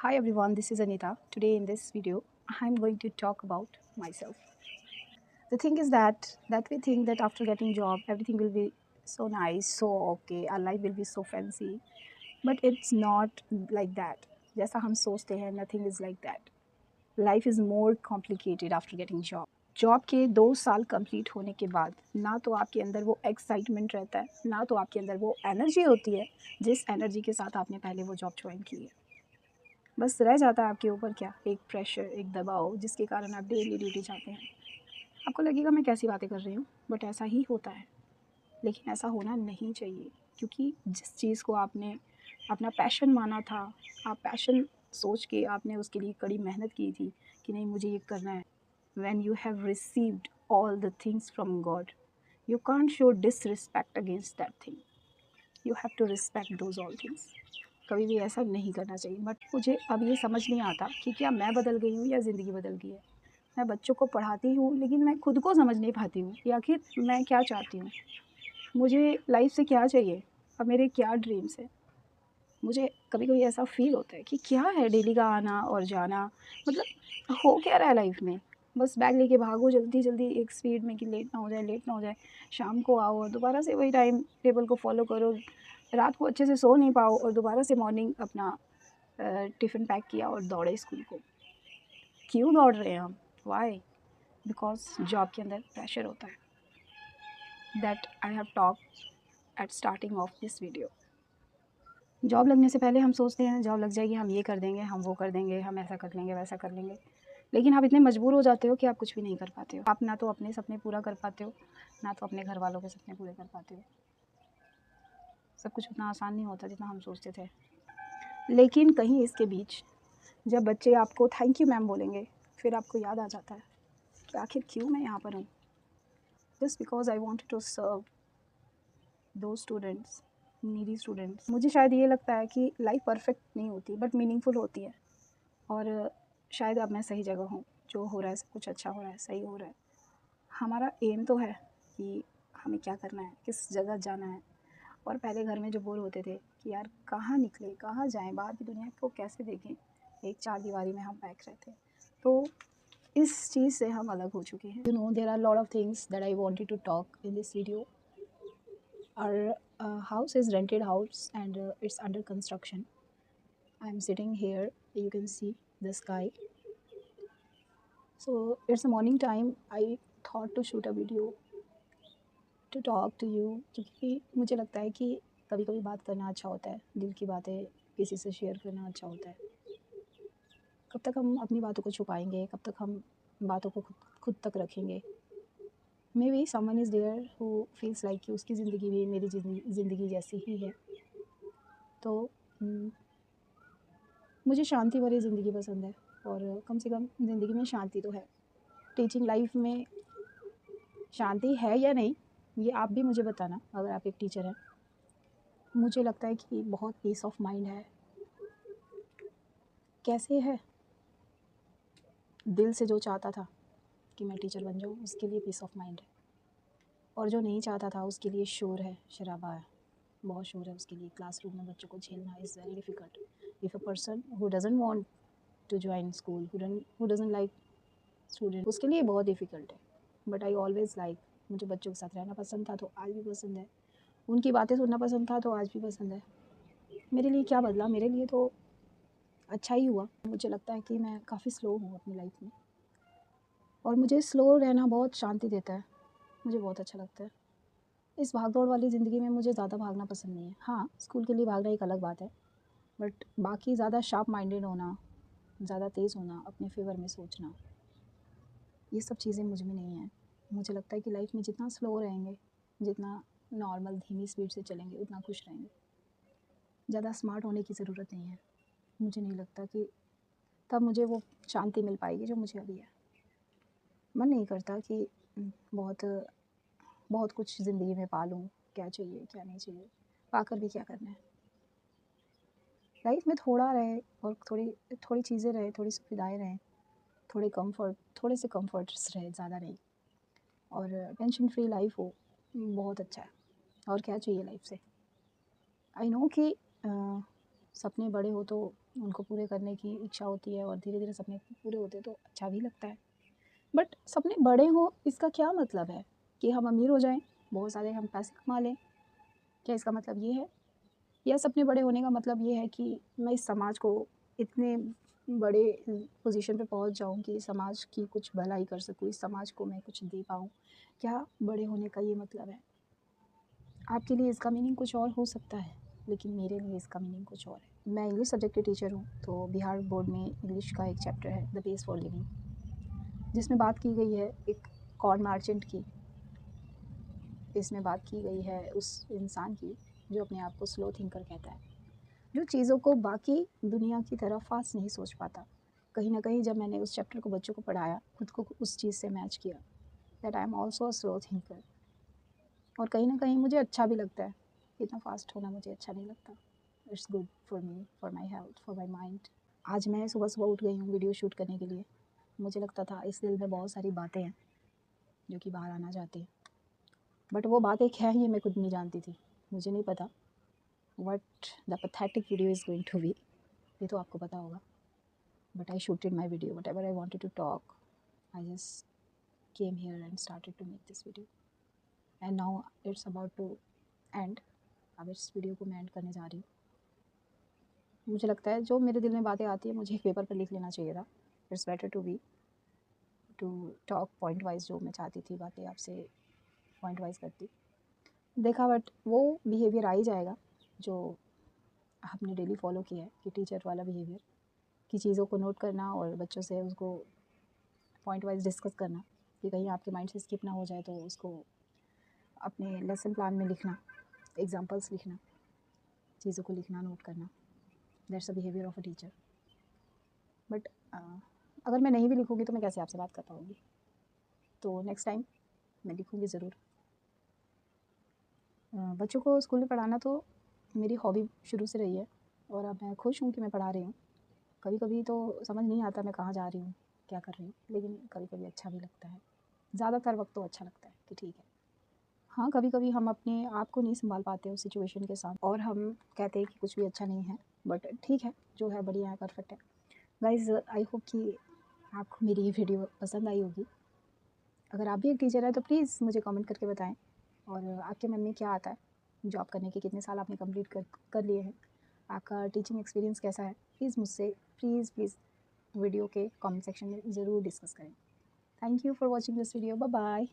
Hi everyone, this is Anita. Today in this video, I'm going to talk about myself. The thing is that we think that after getting job, everything will be so nice, so okay, our life will be so fancy, but it's not like that. जैसा हम सोचते हैं, nothing is like that. Life is more complicated after getting job. Job के 2 साल complete होने के बाद ना तो आपके अंदर वो एक्साइटमेंट रहता है, ना तो आपके अंदर वो एनर्जी होती है जिस एनर्जी के साथ आपने पहले वो जॉब ज्वाइन की है। बस रह जाता है आपके ऊपर क्या, एक प्रेशर, एक दबाव, जिसके कारण आप डेली ड्यूटी जाते हैं। आपको लगेगा मैं कैसी बातें कर रही हूँ, बट ऐसा ही होता है। लेकिन ऐसा होना नहीं चाहिए, क्योंकि जिस चीज़ को आपने अपना पैशन माना था, आप पैशन सोच के आपने उसके लिए कड़ी मेहनत की थी कि नहीं मुझे ये करना है। When you have received all the things from God, you can't show disrespect against that thing. You have to respect those all things. कभी भी ऐसा नहीं करना चाहिए। बट मुझे अब ये समझ नहीं आता कि क्या मैं बदल गई हूँ या ज़िंदगी बदल गई है। मैं बच्चों को पढ़ाती हूँ, लेकिन मैं खुद को समझ नहीं पाती हूँ कि आखिर मैं क्या चाहती हूँ, मुझे लाइफ से क्या चाहिए, अब मेरे क्या ड्रीम्स हैं। मुझे कभी कभी ऐसा फील होता है कि क्या है डेली का आना और जाना, मतलब हो क्या रहा है लाइफ में। बस बैग लेके भागो जल्दी जल्दी एक स्पीड में कि लेट ना हो जाए, लेट ना हो जाए। शाम को आओ और दोबारा से वही टाइम टेबल को फॉलो करो। रात को अच्छे से सो नहीं पाओ और दोबारा से मॉर्निंग अपना टिफ़िन पैक किया और दौड़े स्कूल को। क्यों दौड़ रहे हैं हम? वाई? बिकॉज जॉब के अंदर प्रेशर होता है। That I have talk eight starting of this video. Job लगने से पहले हम सोचते हैं जॉब लग जाएगी, हम ये कर देंगे, हम वो कर देंगे, हम ऐसा कर लेंगे, वैसा कर लेंगे। लेकिन आप इतने मजबूर हो जाते हो कि आप कुछ भी नहीं कर पाते हो। आप ना तो अपने सपने पूरा कर पाते हो, ना तो अपने घर वालों के सपने पूरे कर पाते हो। सब कुछ उतना आसान नहीं होता जितना हम सोचते थे। लेकिन कहीं इसके बीच जब बच्चे आपको थैंक यू मैम बोलेंगे, फिर आपको याद आ जाता है कि आखिर क्यों मैं यहाँ पर हूँ। Just because I wanted to serve दो स्टूडेंट्स, नीडी स्टूडेंट्स। मुझे शायद ये लगता है कि लाइफ परफेक्ट नहीं होती बट मीनिंगफुल होती है। और शायद अब मैं सही जगह हूँ, जो हो रहा है सब कुछ अच्छा हो रहा है, सही हो रहा है। हमारा एम तो है कि हमें क्या करना है, किस जगह जाना है। और पहले घर में जो बोर होते थे कि यार कहाँ निकले, कहाँ जाएं, बाहर की दुनिया को कैसे देखें, एक चार दीवारी में हम पैक रहते हैं। तो इस चीज़ से हम अलग हो चुके हैं। There are lot of things that I wanted to talk in this video. Our house is rented house and it's under construction. I'm sitting here, you can see the sky. So it's a morning time. I thought to shoot a video to talk to you, क्योंकि मुझे लगता है कि कभी कभी बात करना अच्छा होता है, दिल की बातें किसी से शेयर करना अच्छा होता है। कब तक हम अपनी बातों को छुपाएंगे, कब तक हम बातों को खुद तक रखेंगे। Maybe someone is there who feels like कि उसकी ज़िंदगी भी मेरी ज़िंदगी जैसी ही है। तो मुझे शांति भरी ज़िंदगी पसंद है, और कम से कम ज़िंदगी में शांति तो है। टीचिंग लाइफ में शांति है या नहीं, ये आप भी मुझे बताना अगर आप एक टीचर हैं। मुझे लगता है कि बहुत पीस ऑफ माइंड है। कैसे है? दिल से जो चाहता था कि मैं टीचर बन जाऊँ, उसके लिए पीस ऑफ माइंड है। और जो नहीं चाहता था उसके लिए शोर है, शराबा है, बहुत शोर है उसके लिए। क्लासरूम में बच्चों को झेलना is very difficult. If a person who doesn't want to join school, who doesn't like student, उसके लिए बहुत डिफ़िकल्ट है। बट आई ऑलवेज़ लाइक, मुझे बच्चों के साथ रहना पसंद था तो आज भी पसंद है, उनकी बातें सुनना पसंद था तो आज भी पसंद है। मेरे लिए क्या बदला? मेरे लिए तो अच्छा ही हुआ। मुझे लगता है कि मैं काफ़ी स्लो हूँ अपनी लाइफ में, और मुझे स्लो रहना बहुत शांति देता है। मुझे बहुत अच्छा लगता है। इस भाग दौड़ वाली ज़िंदगी में मुझे ज़्यादा भागना पसंद नहीं है। हाँ, स्कूल के लिए भागना एक अलग बात है, बट बाकी ज़्यादा शार्प माइंडेड होना, ज़्यादा तेज़ होना, अपने फेवर में सोचना, ये सब चीज़ें मुझ में नहीं हैं। मुझे लगता है कि लाइफ में जितना स्लो रहेंगे, जितना नॉर्मल धीमी स्पीड से चलेंगे, उतना खुश रहेंगे। ज़्यादा स्मार्ट होने की ज़रूरत नहीं है। मुझे नहीं लगता कि तब मुझे वो शांति मिल पाएगी जो मुझे अभी है। मन नहीं करता कि बहुत बहुत कुछ ज़िंदगी में पा लूँ, क्या चाहिए क्या नहीं चाहिए, पाकर भी क्या करना है। लाइफ में थोड़ा रहे और थोड़ी थोड़ी चीज़ें रहे, थोड़ी सुविधाएँ रहें, थोड़े से कम्फर्ट्स रहे, ज़्यादा नहीं। और टेंशन फ्री लाइफ हो, बहुत अच्छा है। और क्या चाहिए लाइफ से। आई नो कि सपने बड़े हो तो उनको पूरे करने की इच्छा होती है और धीरे धीरे सपने पूरे होते हैं तो अच्छा भी लगता है। बट सपने बड़े हों इसका क्या मतलब है कि हम अमीर हो जाएं, बहुत सारे हम पैसे कमा लें? क्या इसका मतलब ये है? या सपने बड़े होने का मतलब ये है कि मैं इस समाज को इतने बड़े पोजीशन पे पहुंच जाऊं कि समाज की कुछ भलाई कर सकूं, इस समाज को मैं कुछ दे पाऊं? क्या बड़े होने का ये मतलब है? आपके लिए इसका मीनिंग कुछ और हो सकता है, लेकिन मेरे लिए इसका मीनिंग कुछ और है। मैं इंग्लिश सब्जेक्ट की टीचर हूँ, तो बिहार बोर्ड में इंग्लिश का एक चैप्टर है द बेस फॉर लिविंग, जिसमें बात की गई है एक कॉर्न मार्चेंट की। इसमें बात की गई है उस इंसान की जो अपने आप को स्लो थिंकर कहता है, जो चीज़ों को बाकी दुनिया की तरह फास्ट नहीं सोच पाता। कहीं ना कहीं जब मैंने उस चैप्टर को बच्चों को पढ़ाया, खुद को उस चीज़ से मैच किया that I am also a slow thinker. और कहीं ना कहीं मुझे अच्छा भी लगता है, इतना फास्ट होना मुझे अच्छा नहीं लगता। It's good for me, for my health, for my mind. आज मैं सुबह सुबह उठ गई हूँ वीडियो शूट करने के लिए। मुझे लगता था इस दिल में बहुत सारी बातें हैं जो कि बाहर आना चाहती हैं, बट वो बातें क्या है ये मैं खुद नहीं जानती थी। मुझे नहीं पता what the pathetic video is going to be, ये तो आपको पता होगा। But I shooted my video, whatever I wanted to talk, I just came here and started to make this video, and now it's about to end. अब इस video को मैं and करने जा रही हूँ। मुझे लगता है जो मेरे दिल में बातें आती है मुझे एक पेपर पर लिख लेना चाहिए था। It's better to be to talk point wise, जो मैं चाहती थी बातें आपसे पॉइंट वाइज करती देखा, बट वो बिहेवियर आ ही जाएगा जो आपने डेली फॉलो किया है कि टीचर वाला बिहेवियर, कि चीज़ों को नोट करना और बच्चों से उसको पॉइंट वाइज डिस्कस करना कि कहीं आपके माइंड से स्किप ना हो जाए, तो उसको अपने लेसन प्लान में लिखना, एग्जाम्पल्स लिखना, चीज़ों को लिखना, नोट करना। That's a behaviour of a teacher. But अगर मैं नहीं भी लिखूँगी तो मैं कैसे आपसे बात कर पाऊँगी? तो नेक्स्ट टाइम मैं लिखूँगी ज़रूर। बच्चों को स्कूल में पढ़ाना तो मेरी हॉबी शुरू से रही है, और अब मैं खुश हूँ कि मैं पढ़ा रही हूँ। कभी कभी तो समझ नहीं आता मैं कहाँ जा रही हूँ, क्या कर रही हूँ, लेकिन कभी कभी अच्छा भी लगता है। ज़्यादातर वक्त तो अच्छा लगता है कि ठीक है। हाँ, कभी कभी हम अपने आप को नहीं संभाल पाते उस सिचुएशन के साथ, और हम कहते हैं कि कुछ भी अच्छा नहीं है, बट ठीक है, जो है बढ़िया है, परफेक्ट है। गाइज, आई होप कि आपको मेरी ये वीडियो पसंद आई होगी। अगर आप भी एक टीचर हैं तो प्लीज़ मुझे कमेंट करके बताएं, और आपके मन में क्या आता है जॉब करने के, कितने साल आपने कंप्लीट कर लिए हैं, आपका टीचिंग एक्सपीरियंस कैसा है, प्लीज़ मुझसे प्लीज़ प्लीज़ वीडियो के कमेंट सेक्शन में ज़रूर डिस्कस करें। Thank you for watching this video. Bye bye.